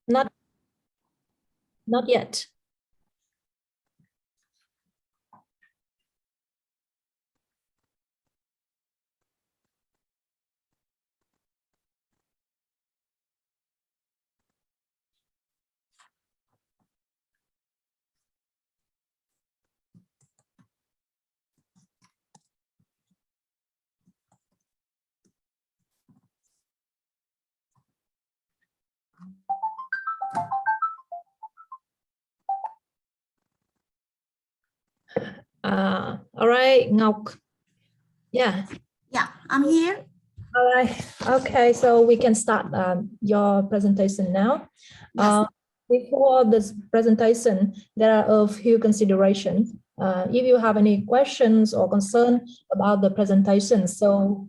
Not yet. All right, Ngọc. Yeah. Yeah, I'm here. All right. Okay, so we can start your presentation now. Yes. Before this presentation, there are a few considerations. If you have any questions or concern about the presentation, so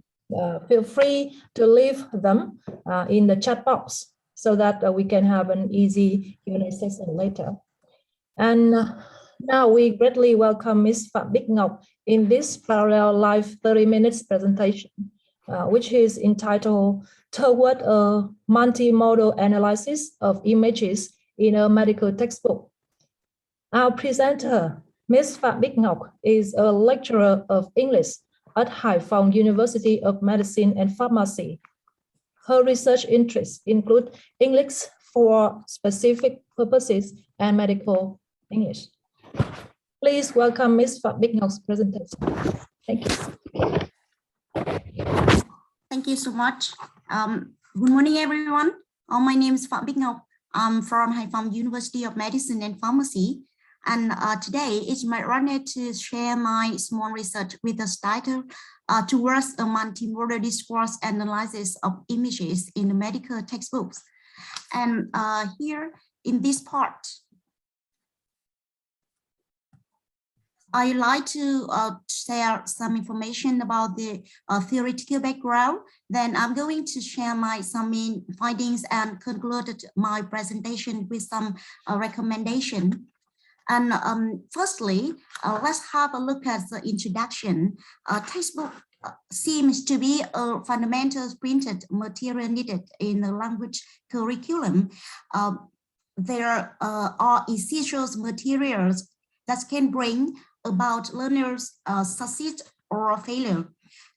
feel free to leave them in the chat box so that we can have an easy Q&A session later. And now we greatly welcome Ms. Phạm Bích Ngọc in this parallel live 30 minutes presentation, which is entitled Toward a Multimodal Analysis of Images in a Medical Textbook. Our presenter, Ms. Phạm Bích Ngọc, is a lecturer of English at Haiphong University of Medicine and Pharmacy. Her research interests include English for specific purposes and medical English. Please welcome Ms. Phạm Bích Ngọc presentation. Thank you. Thank you so much. Good morning, everyone. My name is Phạm Bích Ngọc. I'm from Haiphong University of Medicine and Pharmacy. And today it's my honor to share my small research with the title Towards a Multimodal Discourse Analysis of Images in the Medical Textbooks. And here in this part, I'd like to share some information about the theoretical background. Then I'm going to share some main findings and conclude my presentation with some recommendation. And firstly, let's have a look at the introduction. Textbook seems to be a fundamental printed material needed in the language curriculum. There are essential materials that can bring about learners' success or failure.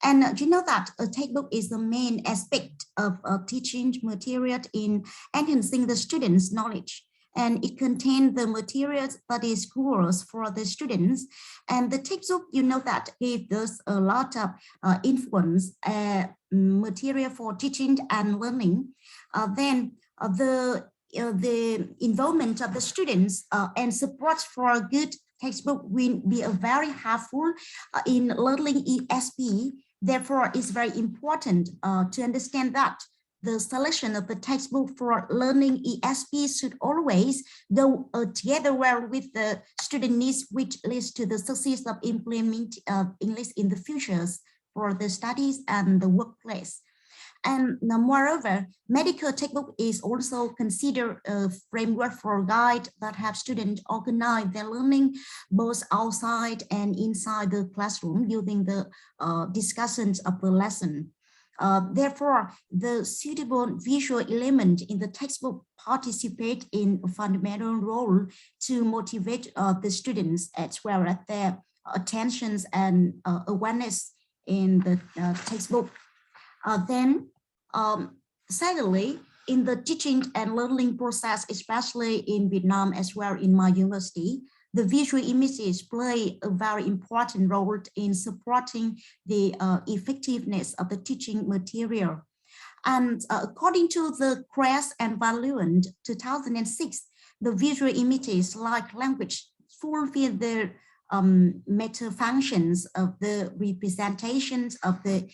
And you know that a textbook is the main aspect of teaching material in enhancing the students' knowledge. And it contains the materials that is crucial for the students. And the textbook, you know that gives us a lot of influence material for teaching and learning. Then the involvement of the students and support for a good textbook will be very helpful in learning ESP. Therefore, it's very important to understand that the selection of the textbook for learning ESP should always go together well with the student needs, which leads to the success of implementing English in the futures for the studies and the workplace. And moreover, medical textbook is also considered a framework for a guide that helps students organize their learning both outside and inside the classroom using the discussions of the lesson. Therefore, the suitable visual element in the textbook participate in a fundamental role to motivate the students as well as their attentions and awareness in the textbook. Secondly, in the teaching and learning process, especially in Vietnam as well in my university, the visual images play a very important role in supporting the effectiveness of the teaching material. And according to the Kress and Valuant 2006, the visual images like language fulfill the meta functions of the representations of the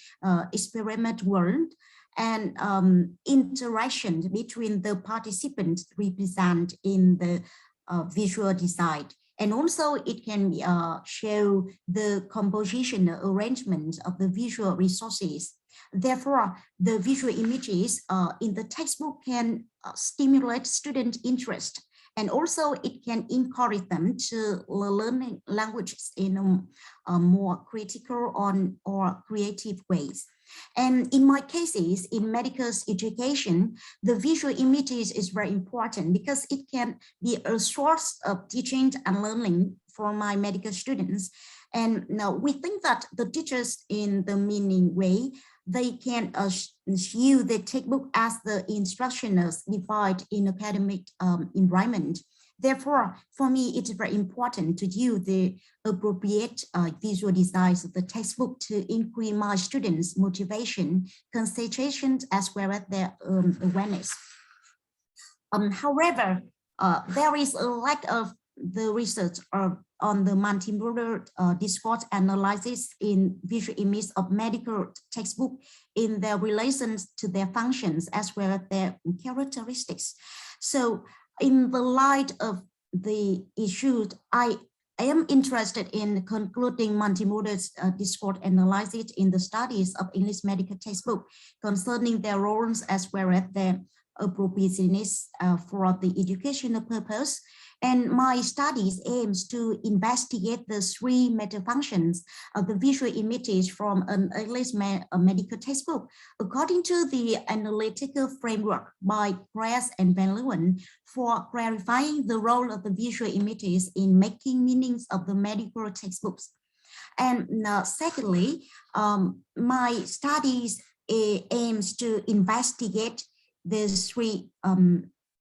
experiment world, and interactions between the participants represent in the visual design. And also it can show the composition arrangement of the visual resources. Therefore, the visual images in the textbook can stimulate student interest And also it can encourage them to learning languages in a more critical or creative ways. And in my cases, in medical education, the visual images is very important because it can be a source of teaching and learning for my medical students. And now we think that the teachers in the meaning way, they can use the textbook as the instructionals defined in academic environment. Therefore, for me, it's very important to use the appropriate visual designs of the textbook to increase my students' motivation, concentration, as well as their awareness. However, there is a lack of the research on the multimodal discourse analysis in visual image of medical textbook in their relations to their functions as well as their characteristics. So in the light of the issue, I am interested in concluding multimodal discourse analysis in the studies of English medical textbook concerning their roles as well as their appropriateness for the educational purpose. And my studies aims to investigate the three meta functions of the visual images from an English medical textbook according to the analytical framework by Kress and Van Leeuwen for clarifying the role of the visual images in making meanings of the medical textbooks. And secondly, my studies aims to investigate the three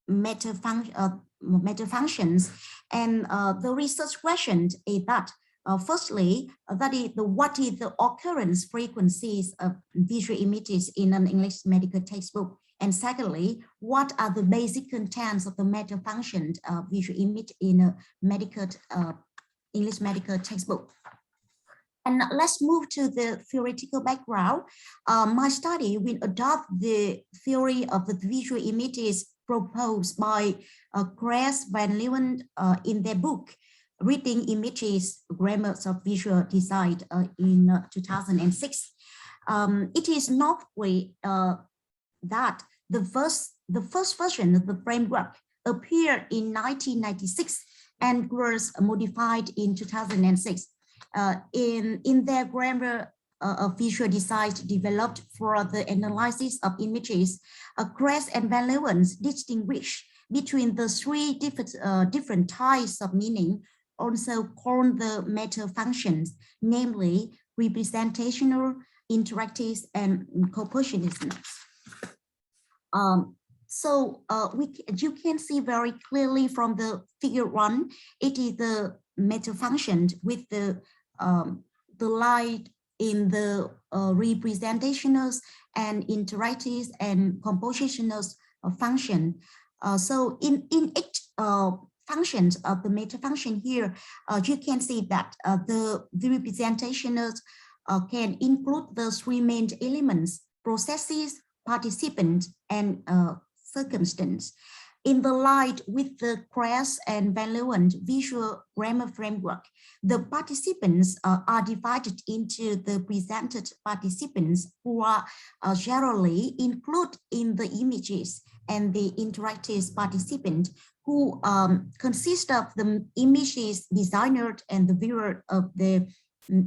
meta functions, and the research question is that firstly, that is what is the occurrence frequencies of visual images in an English medical textbook, and secondly, what are the basic contents of the meta function visual image in a medical English medical textbook. And let's move to the theoretical background. My study will adopt the theory of the visual images proposed by Kress Van Leeuwen in their book, Reading Images, Grammars of Visual Design in 2006. It is noteworthy that the first version of the framework appeared in 1996 and was modified in 2006. In their grammar of visual design developed for the analysis of images, Kress and Van Leeuwen distinguish between the three different types of meaning, also called the meta functions, namely representational, interactive, and compositional. You can see very clearly from the figure 1, it is the meta function with the light in the representationals and interactive and compositional function. So in each functions of the meta function here, you can see that the representationals can include the three main elements: processes, participants, and circumstance. In the light with the Kress and Van Leeuwen visual grammar framework, the participants are divided into the presented participants who are generally included in the images, and the interactive participant who consist of the images designer and the viewer of the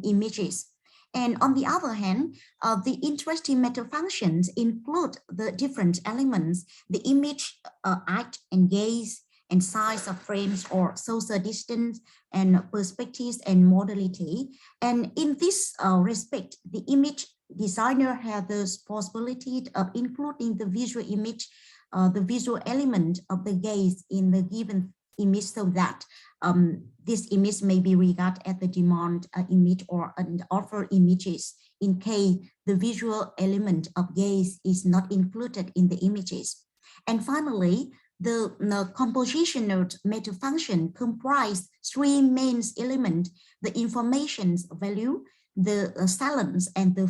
images. And on the other hand, the interesting meta functions include the different elements: the image, act, and gaze, and size of frames or social distance, and perspectives and modality. And in this respect, the image designer has the possibility of including the visual image, the visual element of the gaze in the given image, so that this image may be regarded as the demand image or an offer images in case the visual element of gaze is not included in the images. And finally, the compositional meta function comprise three main elements: the information's value, the silence, and the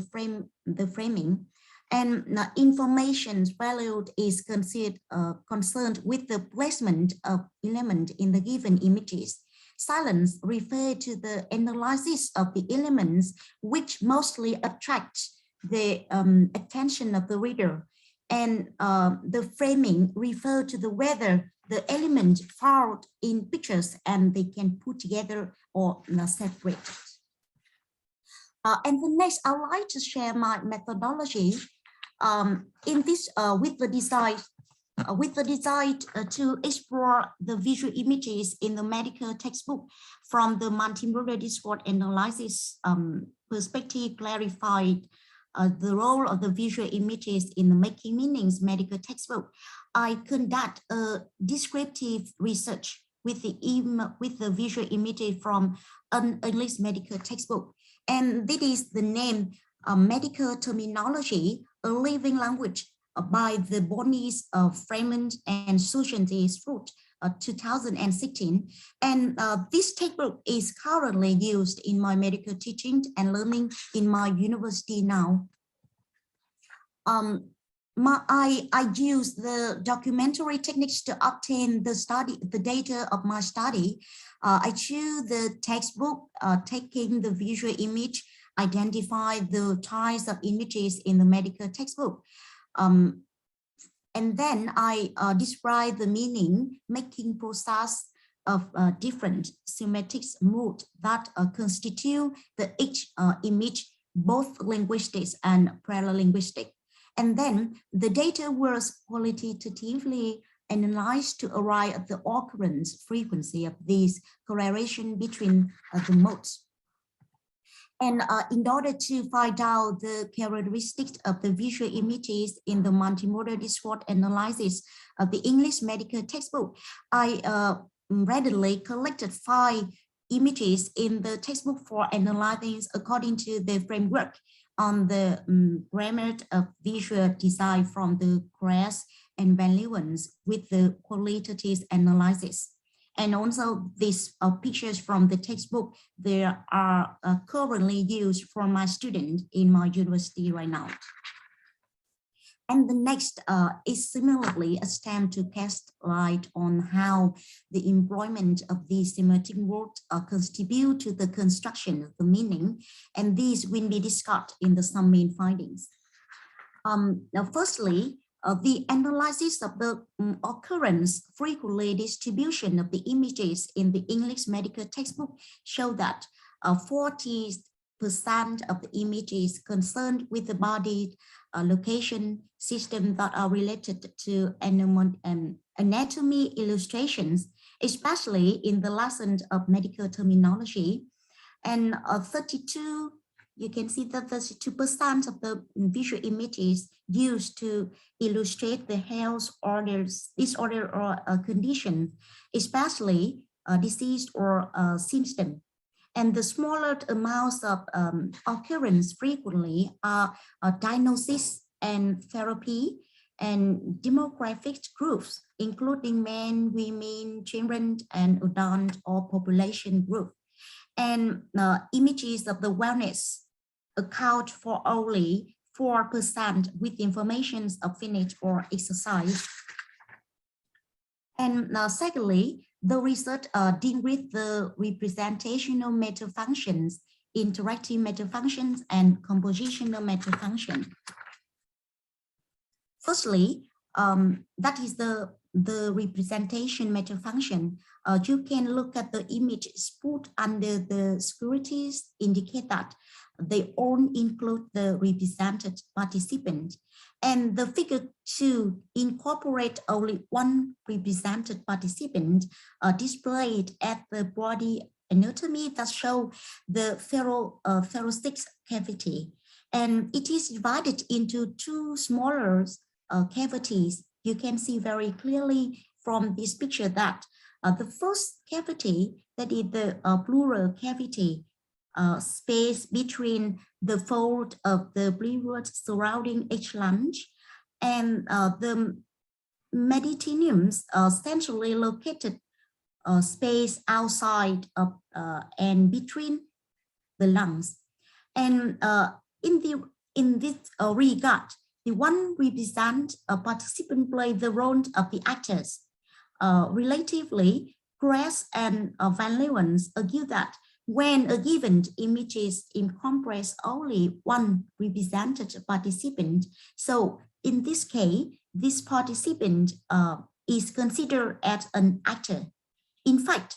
framing. And information's value is concerned with the placement of element in the given images. Silence refers to the analysis of the elements which mostly attract the attention of the reader. And the framing refers to the whether the element found in pictures and they can put together or separate. And the next, I would like to share my methodology in this with the design to explore the visual images in the medical textbook from the multimodal discourse analysis perspective, clarified the role of the visual images in the making meanings medical textbook. I conduct a descriptive research with the visual images from an English medical textbook. And this is the name medical terminology, a living language by the bodies of Freeman and Society's Fruit, 2016. And this textbook is currently used in my medical teaching and learning in my university now. I use the documentary techniques to obtain the data of my study. I choose the textbook, taking the visual image, identify the types of images in the medical textbook. And then I describe the meaning, making process of different semantic mood that constitute each image, both linguistic and paralinguistic. And then the data was qualitatively analyzed to arrive at the occurrence frequency of these correlation between the modes. And in order to find out the characteristics of the visual images in the multimodal discourse analysis of the English medical textbook, I readily collected 5 images in the textbook for analyzing according to the framework on the grammar of visual design from the class and valuance with the qualitative analysis. And also these pictures from the textbook, they are currently used for my students in my university right now. And the next is similarly a attempt to cast light on how the employment of these semantic words contribute to the construction of the meaning. And these will be discussed in the some main findings. Now, firstly, the analysis of the occurrence frequently distribution of the images in the English medical textbook show that 40% of the images concerned with the body location system that are related to anatomy illustrations, especially in the lessons of medical terminology. And 32, you can see that 32% of the visual images used to illustrate the health disorder or condition, especially disease or symptom. And the smaller amounts of occurrence frequently are diagnosis and therapy and demographic groups, including men, women, children, and adult or population group. And images of the wellness account for only 4% with information of fitness or exercise. And secondly, the research deal with the representational meta functions, interactive meta functions, and compositional meta function. Firstly, that is the representation meta function. You can look at the image put under the securities, indicate that they all include the represented participant. And the figure 2 incorporate only one represented participant displayed at the body anatomy that show the thoracic cavity. And it is divided into 2 smaller cavities. You can see very clearly from this picture that the first cavity, that is the pleural cavity, space between the fold of the pleural surrounding each lung, and the mediastinum centrally located space outside of and between the lungs. And in this regard, the one represent participant play the role of the actors. Relatively, Kress and Van Leeuwen argue that when a given image is encompasses only one represented participant, so in this case, this participant is considered as an actor. In fact,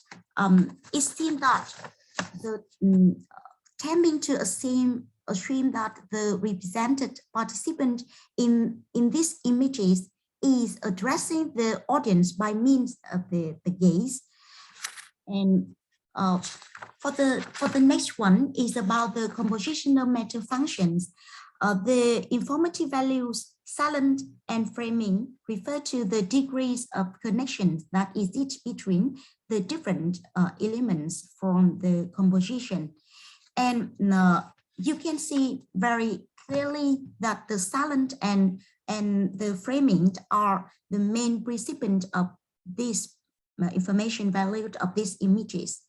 it seems that the tending to assume that the represented participant in these images is addressing the audience by means of the gaze. And for the next one is about the compositional meta functions. The informative values, silent and framing refer to the degrees of connections that exist between the different elements from the composition. And you can see very clearly that the silent and the framing are the main recipient of this information valued of these images.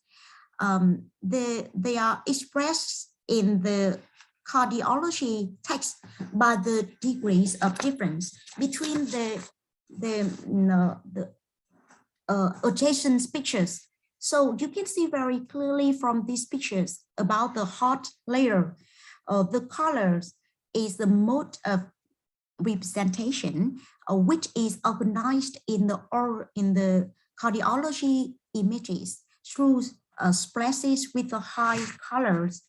They are expressed in the cardiology text by the degrees of difference between the adjacent pictures. So you can see very clearly from these pictures about the heart layer. The colors is the mode of representation, which is organized in the cardiology images through splashes with a high colors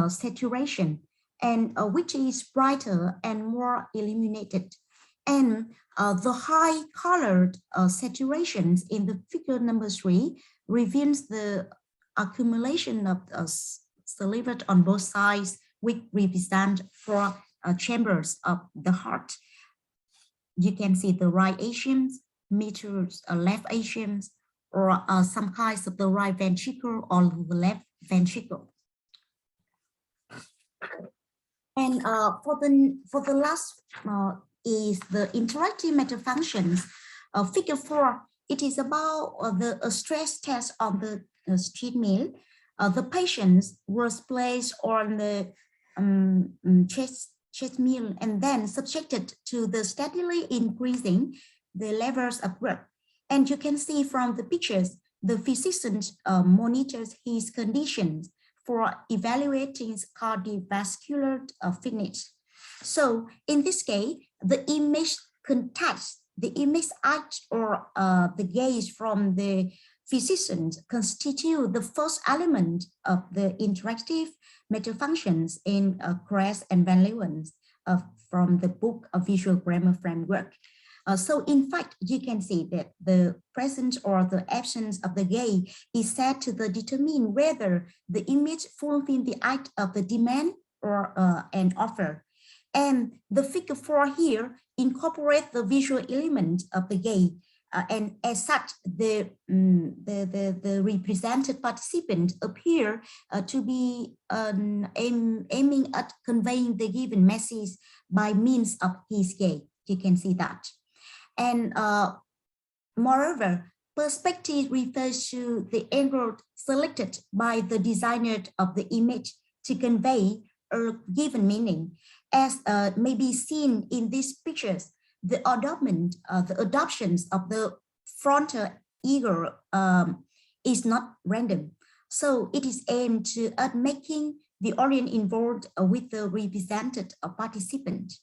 saturation, and which is brighter and more illuminated. And the high colored saturations in the figure number 3 reveals the accumulation of saliva on both sides, which represent 4 chambers of the heart. You can see the right atrium, middle left atrium, or some kinds of the right ventricle or the left ventricle. And for the last is the interactive meta functions. Figure 4, it is about the stress test on the treadmill. The patients was placed on the treadmill and then subjected to the steadily increasing the levels of work. And you can see from the pictures, the physician monitors his conditions for evaluating cardiovascular fitness. So in this case, the image context, the image act or the gaze from the physicians constitute the first element of the interactive meta functions in Kress and Van Leeuwen from the book of Visual Grammar Framework. So in fact, you can see that the presence or the absence of the gaze is said to determine whether the image fulfills the act of the demand or an offer. And the figure 4 here incorporates the visual element of the gaze. And as such, the represented participant appear to be aiming at conveying the given message by means of his gaze. You can see that. And moreover, perspective refers to the angle selected by the designer of the image to convey a given meaning. As may be seen in these pictures, the adoptions of the frontal eagle is not random. So it is aimed at making the audience involved with the represented participant.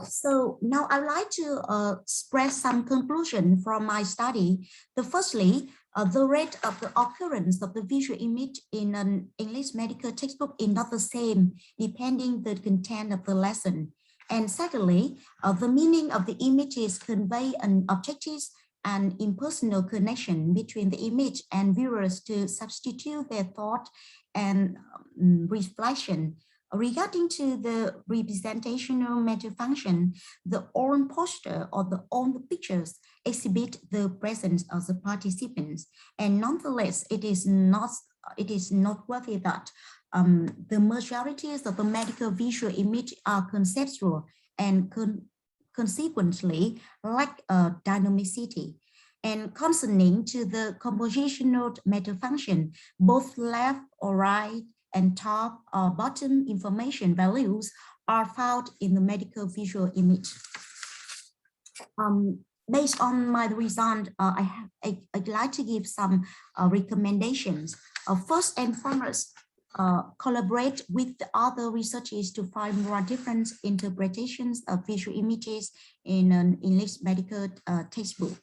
So now I'd like to express some conclusion from my study. Firstly, the rate of the occurrence of the visual image in an English medical textbook is not the same depending the content of the lesson. And secondly, the meaning of the images convey an objective and impersonal connection between the image and viewers to substitute their thought and reflection. Regarding to the representational meta function, the own poster or the own pictures exhibit the presence of the participants, and nonetheless, it is noteworthy that the majority of the medical visual image are conceptual and consequently lack dynamicity. And concerning to the compositional meta function, both left or right and top or bottom information values are found in the medical visual image. Based on my result, I'd like to give some recommendations. First and foremost, collaborate with the other researchers to find more different interpretations of visual images in an English medical textbook.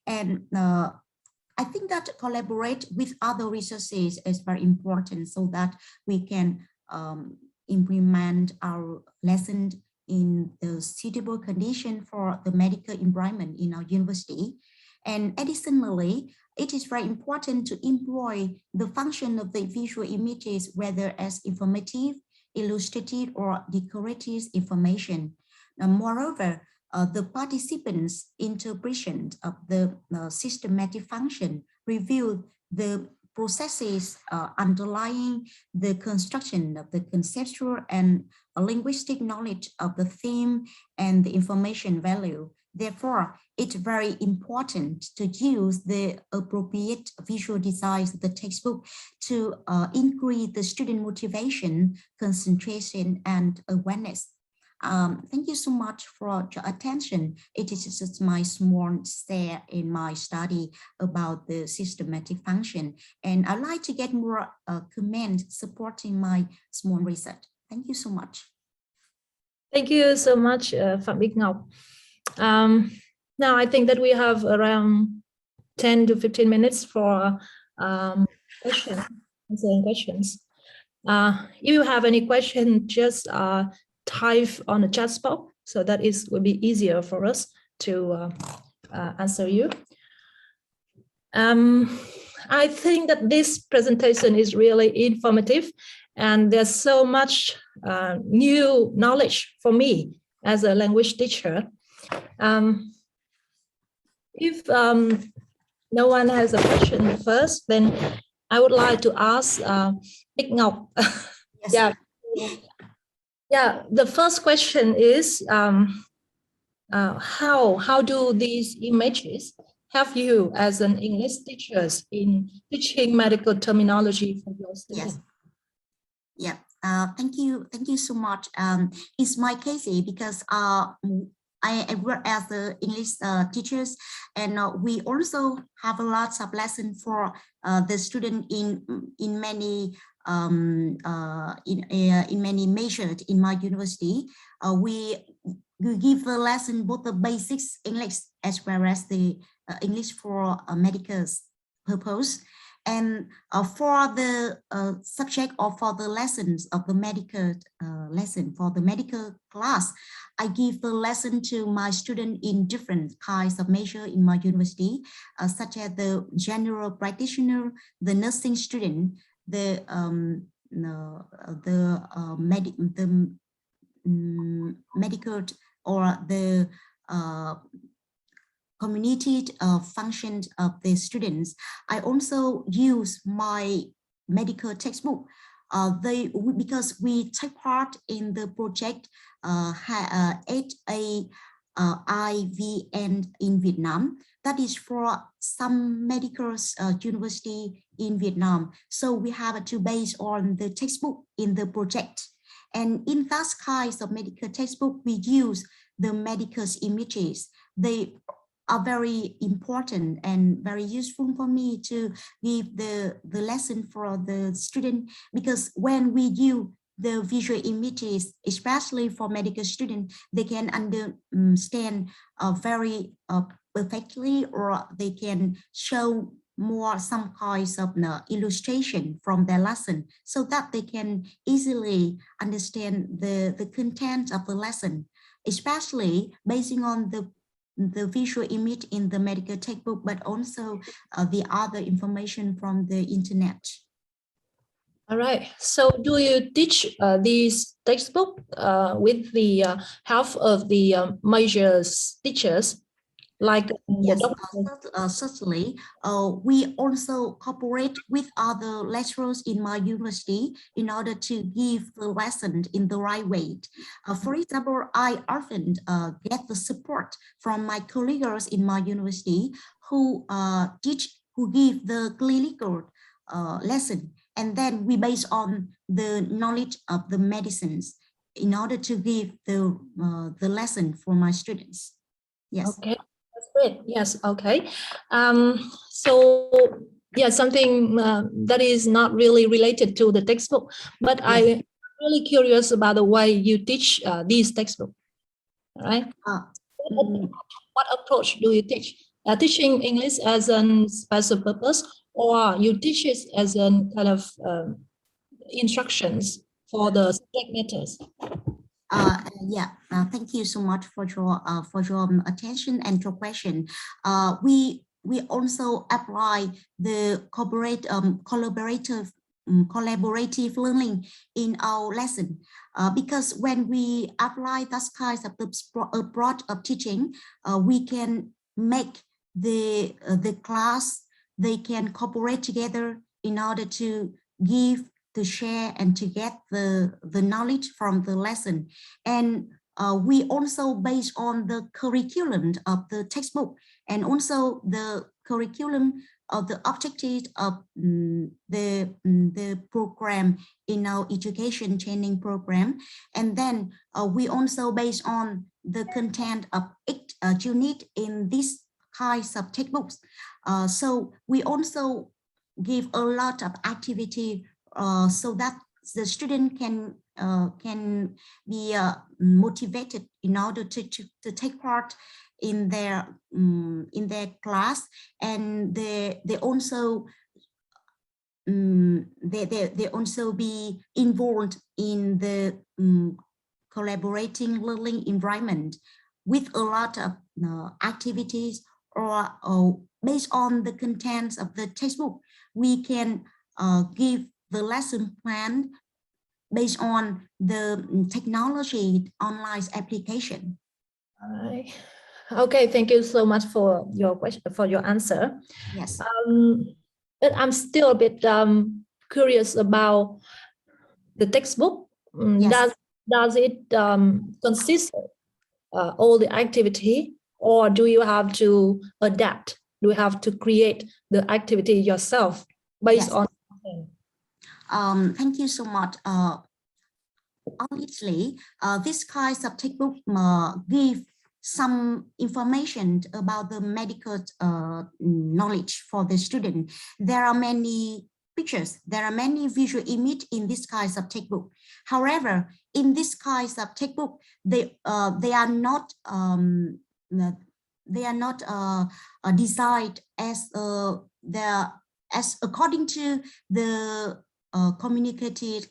And I think that collaborate with other researchers is very important so that we can implement our lesson in the suitable condition for the medical environment in our university. And additionally, it is very important to employ the function of the visual images, whether as informative, illustrative, or decorative information. Moreover, the participants' interpretation of the systematic function reveal the processes underlying the construction of the conceptual and linguistic knowledge of the theme and the information value. Therefore, it's very important to use the appropriate visual designs of the textbook to increase the student motivation, concentration, and awareness. Thank you so much for your attention. It is just my small share in my study about the systematic function. And I'd like to get more comments supporting my small research. Thank you so much. Thank you so much, Phạm Bích Ngọc. Now I think that we have around 10 to 15 minutes for questions, answering questions. If you have any question, just type on the chat box, so that it will be easier for us to answer you. I think that this presentation is really informative, and there's so much new knowledge for me as a language teacher. If no one has a question first, then I would like to ask Bích Ngọc. Yes. Yeah. The first question is how do these images help you as an English teacher in teaching medical terminology for your students? Yes. Yeah. Thank you so much. It's my case because I work as the English teachers, and we also have a lot of lessons for the student in many many majors in my university. We give a lesson both the basics English as well as the English for medical purpose. And for the subject or for the lessons of the medical lesson, for the medical class, I give the lesson to my student in different kinds of major in my university, such as the general practitioner, the nursing student, the medical or the community functions of the students. I also use my medical textbook. Because we take part in the project HAIVN in Vietnam. That is for some medical university in Vietnam. So we have to base on the textbook in the project. And in that kinds of medical textbook, we use the medical images. They are very important and very useful for me to give the lesson for the student, because when we use the visual images, especially for medical students, they can understand very perfectly, or they can show more some kinds of illustration from their lesson, so that they can easily understand the content of the lesson, especially basing on the visual image in the medical textbook, but also the other information from the internet. All right. So do you teach these textbook with the help of the major teachers? Like yes, certainly. We also cooperate with other lecturers in my university in order to give the lesson in the right way. For example, I often get the support from my colleagues in my university who give the clinical lesson, and then we base on the knowledge of the medicines in order to give the lesson for my students. Yes. Okay. Great. Yes. Okay. So Yeah, something that is not really related to the textbook, but Yes. I'm really curious about the way you teach these textbooks. All right. What approach do you teach? Teaching English as a special purpose, or you teach it as a kind of instructions for the subject matters? Thank you so much for your attention and your question. We also apply the collaborative learning in our lesson, because when we apply that kinds of approach of teaching, we can make the class, they can cooperate together in order to give, to share, and to get the knowledge from the lesson. And we also based on the curriculum of the textbook, and also the curriculum of the objectives of the program in our education training program. And then we also based on the content of each unit in these kinds of textbooks. So we also give a lot of activity so that the student can be motivated in order to take part in their class, and they also be involved in the collaborating learning environment with a lot of activities, or based on the contents of the textbook, we can give the lesson plan based on the technology online application. All right. Okay, thank you so much for your question, for your answer. Yes. But I'm still a bit curious about the textbook. Yes. Does it consist of all the activity, or do you have to adapt? Do you have to create the activity yourself based on? Thank you so much. Honestly, this kind of textbook give some information about the medical knowledge for the student. There are many pictures, there are many visual images in this kind of textbook. However, in this kind of textbook, they are not designed as according to the communicated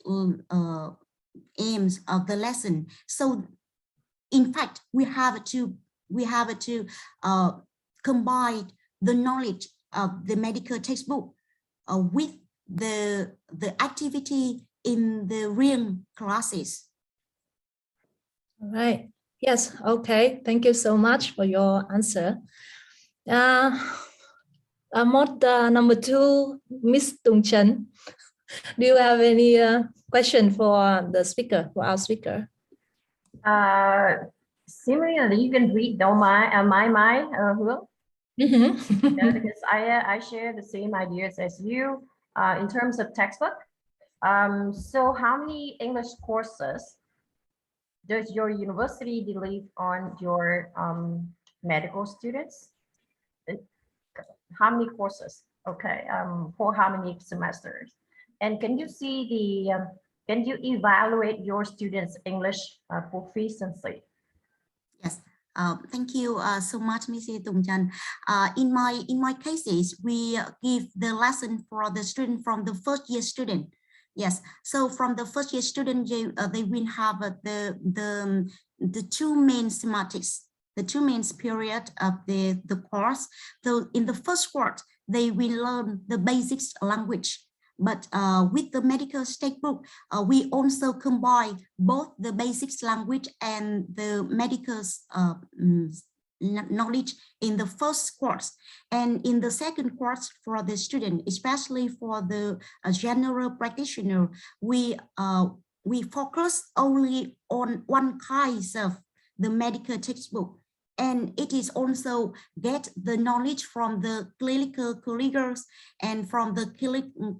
aims of the lesson. So in fact, we have to combine the knowledge of the medical textbook with the activity in the real classes. All right. Yes. Okay. Thank you so much for your answer. Mod number 2, Miss Tung Chen. Do you have any question for the speaker, for our speaker? Similarly, you can read down my mind, Hương. Yeah, because I share the same ideas as you in terms of textbook. So how many English courses does your university deliver on your medical students? How many courses? Okay, for how many semesters? And can you see the can you evaluate your students' English proficiency? Yes. Thank you so much, Mrs. Tung Chan. In my cases, we give the lesson for the student from the first year student. Yes. So from the first year student, they will have the two main semantics, the two main period of the course. So in the first course, they will learn the basics language. But with the medical textbook, we also combine both the basics language and the medical knowledge in the first course. And in the second course for the student, especially for the general practitioner, we focus only on one kind of the medical textbook. And it is also get the knowledge from the clinical colleagues and from the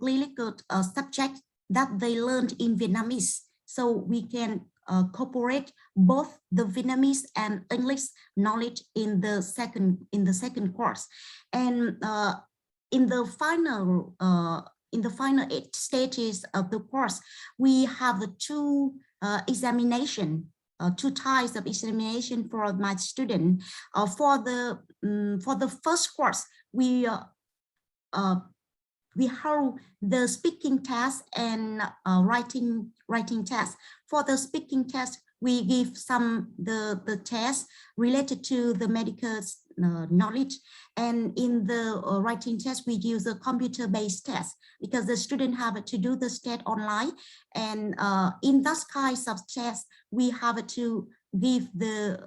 clinical subject that they learned in Vietnamese. So we can cooperate both the Vietnamese and English knowledge in the second course. And in the final 8 stages of the course, we have the two types of examination for my student. For the first course, we hold the speaking test and writing test. For the speaking test, we give the test related to the medical knowledge, and in the writing test we use a computer-based test because the student have to do the test online, and in that kinds of tests we have to give the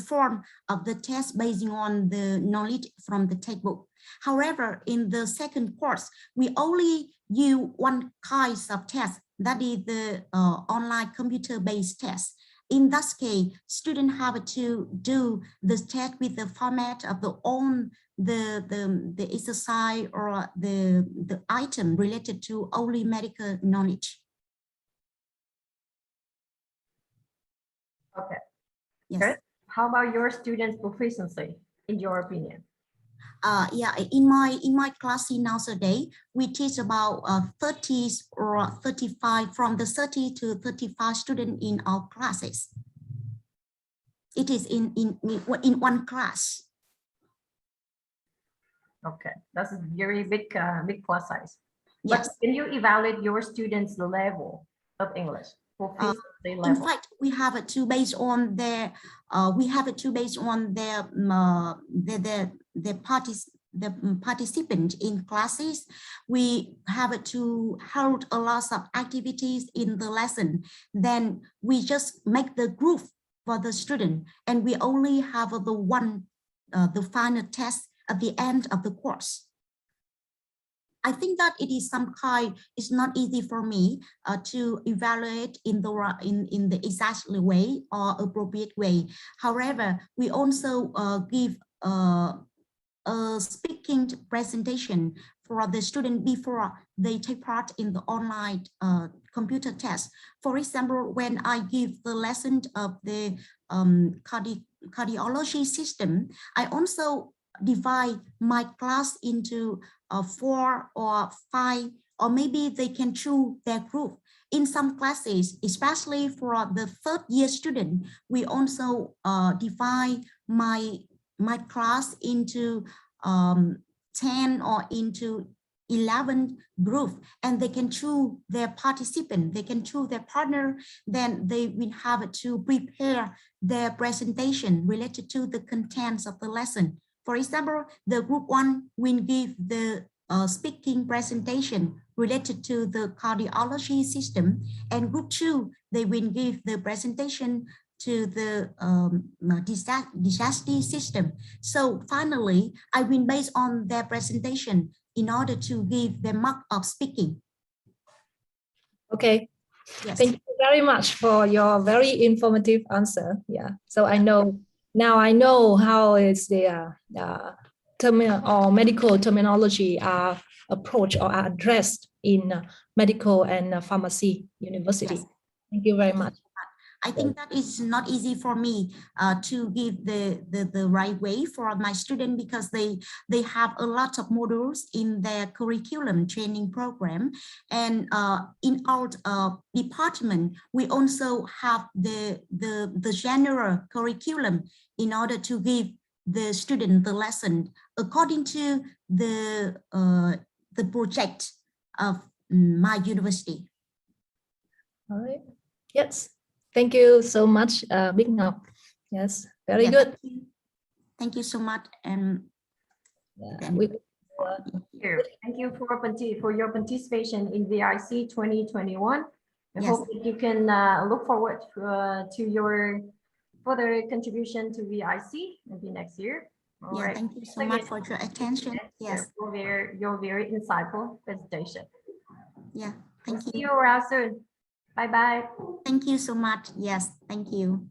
form of the test based on the knowledge from the textbook. However, in the second course, we only use one kind of test, that is the online computer-based test. In that case, students have to do the test with the format of the exercise or the item related to only medical knowledge. Okay. Yes. Good. How about your students' proficiency, in your opinion? Yeah, in my class nowadays, we teach about 30 or 35, from the 30 to 35 students in our classes. It is in one class. Okay, that's a very big class size. Yes. But can you evaluate your students' level of English? Proficiency level? In fact, we have it to based on their participant in classes. We have to hold a lot of activities in the lesson. Then we just make the group for the student, and we only have the final test at the end of the course. I think that it's not easy for me to evaluate in the exact way or appropriate way. However, we also give a speaking presentation for the student before they take part in the online computer test. For example, when I give the lesson of the cardiology system, I also divide my class into 4 or 5, or maybe they can choose their group. In some classes, especially for the third year student, we also divide my class into 10 or into 11 groups, and they can choose their participant, they can choose their partner. Then they will have to prepare their presentation related to the contents of the lesson. For example, the group 1 will give the speaking presentation related to the cardiology system, and group 2, they will give the presentation to the digestive system. So finally, I will base on their presentation in order to give the mark of speaking. Okay. Yes. Thank you very much for your very informative answer. Yeah. So I know how is the medical terminology are approached or are addressed in medical and pharmacy university. Yes. Thank you very much. I think that is not easy for me to give the right way for my student, because they have a lot of modules in their curriculum training program. And in our department, we also have the general curriculum in order to give the student the lesson according to the project of my university. All right. Yes. Thank you so much, Big Ngọc. Yes, very good. Thank you so much. And thank you for your participation in BIC 2021. I hope that you can look forward to your further contribution to BIC maybe next year. All right. Thank you so much for your attention. Yes, your very insightful presentation. Yeah, thank you. See you around soon. Bye bye. Thank you so much. Yes, thank you.